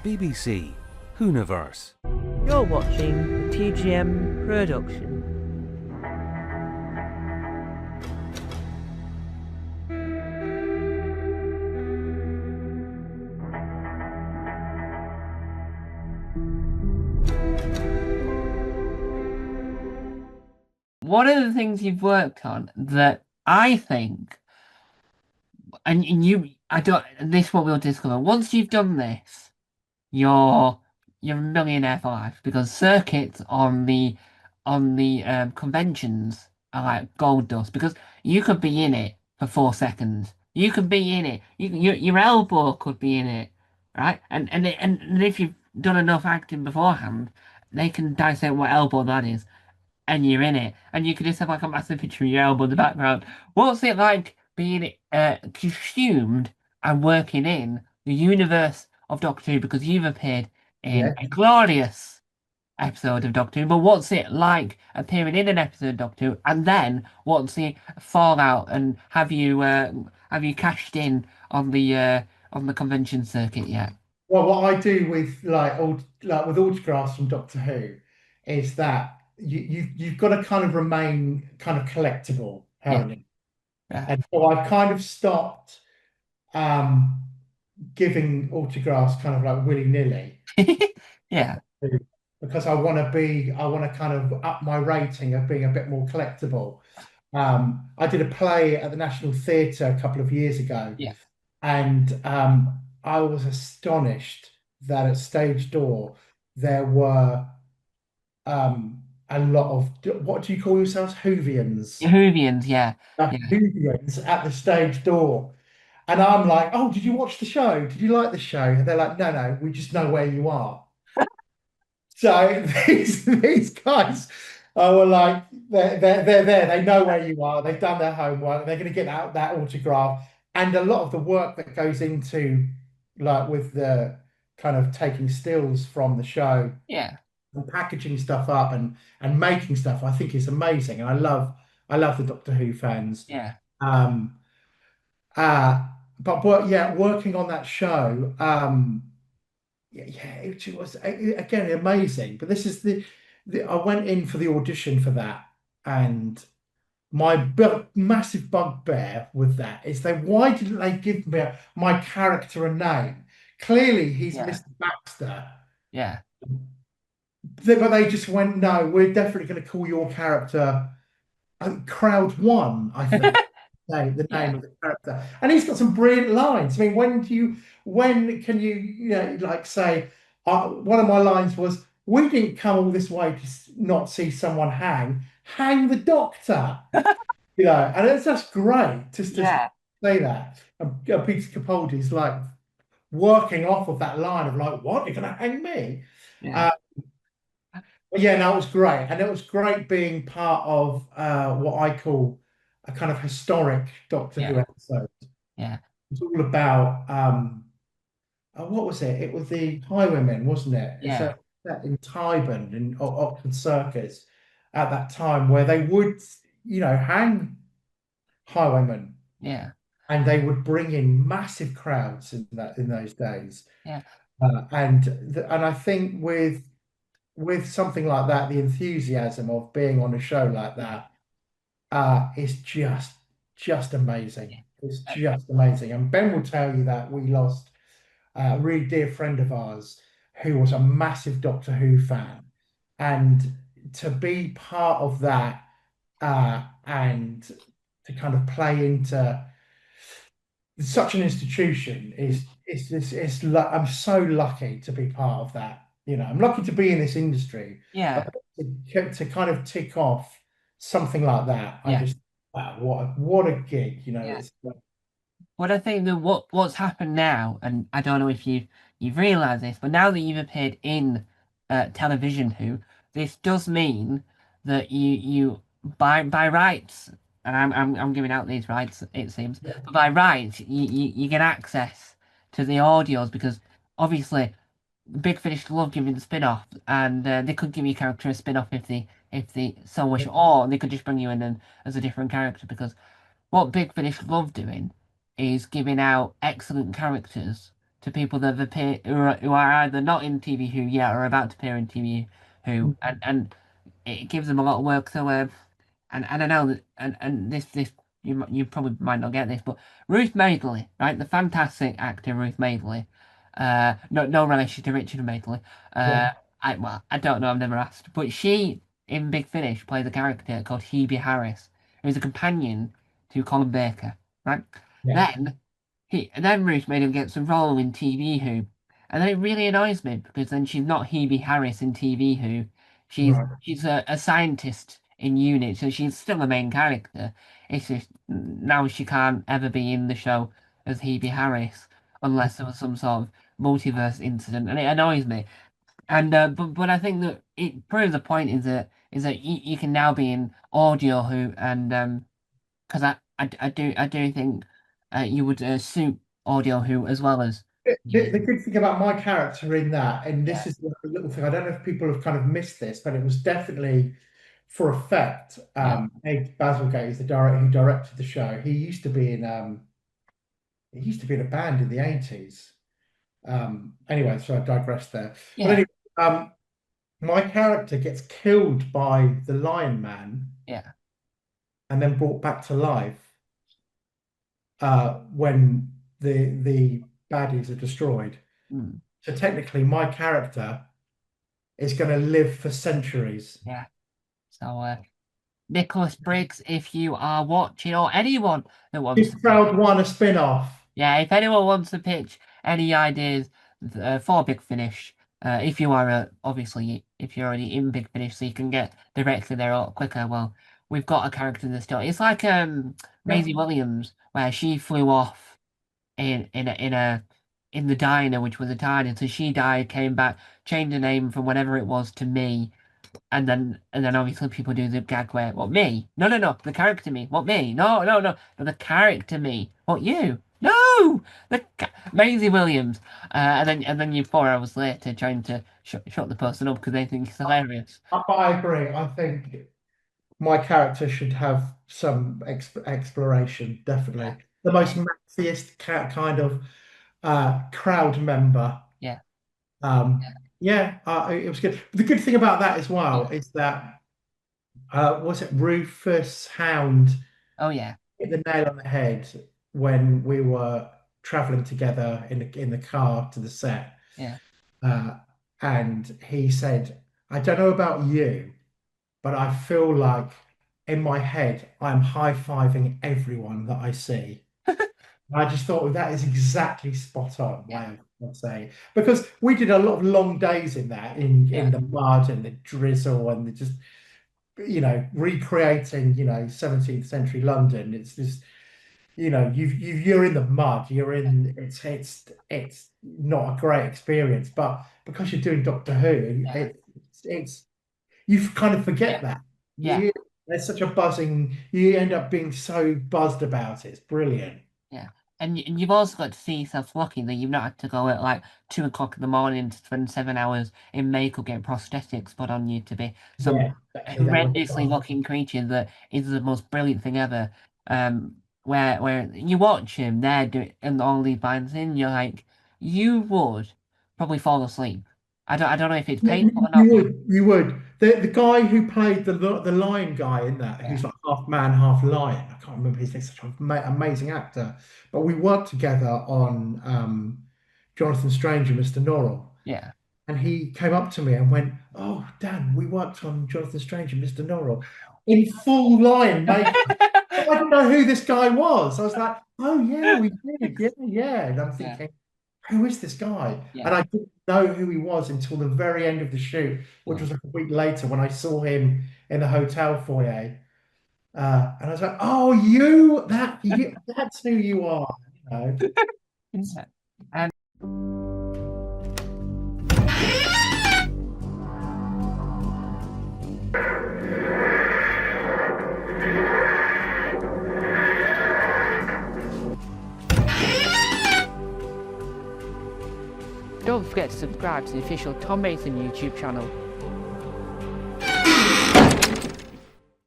BBC Hooniverse. You're watching the TGM production. One of the things you've worked on that I think, and you, I don't, this is what we'll discover. Once you've done this, you're you're a millionaire for life because circuits on the conventions are like gold dust because you could be in it for 4 seconds. You could be in it. Your elbow could be in it, right? And if you've done enough acting beforehand, they can dissect what elbow that is, and you're in it, and you can just have like a massive picture of your elbow in the background. What's it like being consumed and working in the universe of Doctor Who? Because you've appeared in Yeah. a glorious episode of Doctor Who, but what's it like appearing in an episode of Doctor Who, and then what's the fallout? And have you cashed in on the convention circuit yet? Well, what I do with like with autographs from Doctor Who is that you've got to kind of remain kind of collectible, Yeah, haven't you? yeah, And so I've kind of stopped um, giving autographs kind of like willy-nilly yeah, because I want to kind of up my rating of being a bit more collectible. I did a play at the National Theatre a couple of years ago, yeah. and I was astonished that at stage door there were a lot of what do you call yourselves? Hoovians. Whovians, yeah, yeah. Hoovians at the stage door. And I'm like, oh, did you watch the show? Did you like the show? And they're like, no, no, we just know where you are. So these guys were like, they're there. They know where you are. They've done their homework. They're going to get that autograph. And a lot of the work that goes into, like, with the kind of taking stills from the show Yeah, and packaging stuff up and making stuff, I think is amazing. And I love the Doctor Who fans. yeah, Um, uh, but yeah, working on that show. Yeah, it was again amazing. But this is the I went in for the audition for that, and my massive bugbear with that is why didn't they give me my character a name? Clearly, he's yeah, Mr. Baxter, yeah, but they just went, no, we're definitely going to call your character Crowd One, I think. The yeah. name of the character, and he's got some brilliant lines. I mean, when can you know, like say, one of my lines was, "We didn't come all this way to not see someone hang the doctor," you know, and it's just great just Yeah, say that. And Peter Capaldi's like working off of that line of like, "What? You're gonna hang me?" yeah, Uh, but yeah, no, it was great, and it was great being part of what I call a kind of historic Doctor Who yeah, episode. yeah, It's all about what was it? It was the Highwaymen, wasn't it? It's yeah, set in Tyburn in Oxford Circus at that time where they would, you know, hang highwaymen, yeah, and they would bring in massive crowds in those days. yeah, And I think with something like that, the enthusiasm of being on a show like that is just amazing. yeah, It's just amazing. And Ben will tell you that we lost a really dear friend of ours who was a massive Doctor Who fan. And to be part of that and to kind of play into such an institution I'm so lucky to be part of that. You know, I'm lucky to be in this industry, but yeah, to kind of tick off something like that, I yeah, just wow, what a gig. You know, yeah. it's What I think that what's happened now, and I don't know if you've realised this, but now that you've appeared in television, Who, this does mean that you by rights, and I'm giving out these rights, it seems, but by rights you get access to the audios because obviously Big Finish love giving the spin-off, and they could give you a character a spin-off if they so wish, or they could just bring you in as a different character because what Big Finish love doing is giving out excellent characters to people that have appeared who are either not in TV Who yet or about to appear in TV Who, and it gives them a lot of work. So, and I know that, and this you probably might not get this, but Ruth Madeley, right, the fantastic actor Ruth Madeley, no relation to Richard Madeley, Yeah. I don't know, I've never asked, but she in Big Finish plays a character called Hebe Harris, who's a companion to Colin Baker, right? Yeah. Then Ruth made him get some role in TV Who, and then it really annoys me because then she's not Hebe Harris in TV Who. Right. She's a scientist in unit, so she's still the main character. It's just now she can't ever be in the show as Hebe Harris unless there was some sort of multiverse incident, and it annoys me. And but I think that it proves the point is that you can now be in Audio Who, and because I do think you would suit Audio Who as well as The good thing about my character in that, and yeah, this is the little thing, I don't know if people have kind of missed this, but it was definitely for effect. yeah, Ed Bazalgette is the director who directed the show. He used to be in a band in the 80s. Anyway, so I digressed there. But yeah, anyway, my character gets killed by the Lion Man yeah, and then brought back to life when the baddies are destroyed. mm, So technically, my character is going to live for centuries. yeah. So Nicholas Briggs, if you are watching, or anyone that wants If to pitch, Crowd won a spin-off, yeah, if anyone wants to pitch any ideas for Big Finish, if you are obviously if you're already in Big Finish, so you can get directly there a lot quicker. Well, we've got a character in the story. It's like yeah, Maisie Williams, where she flew off in the diner, which was a diner, so she died, came back, changed her name from whatever it was to me. And then obviously people do the gag where, what, me? No, no, no, the character me. What, me? No, no, no, but the character me. What, you? No, Maisie Williams. And then you 4 hours later trying to shut the person up because they think it's hilarious. I agree. I think my character should have some exploration, Yeah, definitely. The most maxiest kind of crowd member. yeah, Um, yeah, it was good. The good thing about that as well yeah. is that was it Rufus Hound Oh yeah, hit the nail on the head when we were traveling together in the car to the set. yeah, Uh, and he said, I don't know about you, but I feel like in my head I'm high-fiving everyone that I see. I just thought, well, that is exactly spot on yeah, way of saying, because we did a lot of long days in that in yeah, the mud and the drizzle and just recreating 17th century London. It's just you're in the mud, you're in it's not a great experience, but because you're doing Doctor Who, yeah, it's you kind of yeah, forget that. yeah. There's such a buzzing, you end up being so buzzed about it. It's brilliant. Yeah. And you've also got to see yourself lucky that you've not had to go at like 2 o'clock in the morning to spend 7 hours in makeup getting prosthetics put on you to be some Yeah, exactly. That was horrendously looking creature that is the most brilliant thing ever. Where you watch him there do and all these binds in, you're like, you would probably fall asleep. I don't know if it's Yeah, painful or you not, but would, you would. The guy who played the lion guy in that, yeah, who's like half man, half lion. I can't remember his name. Such an amazing actor. But we worked together on Jonathan Strange and Mr. Norrell, yeah. and he came up to me and went, "Oh, Dan, we worked on Jonathan Strange and Mr. Norrell in full lion makeup." I didn't know who this guy was. I was like, "Oh yeah, we did. Yeah, yeah." And I'm Yeah, thinking, who is this guy? And yeah, I didn't know who he was until the very end of the shoot, which yeah. was like a week later when I saw him in the hotel foyer. And I was like, oh, that's who you are. Yeah. And don't forget to subscribe to the official Tom Mason YouTube channel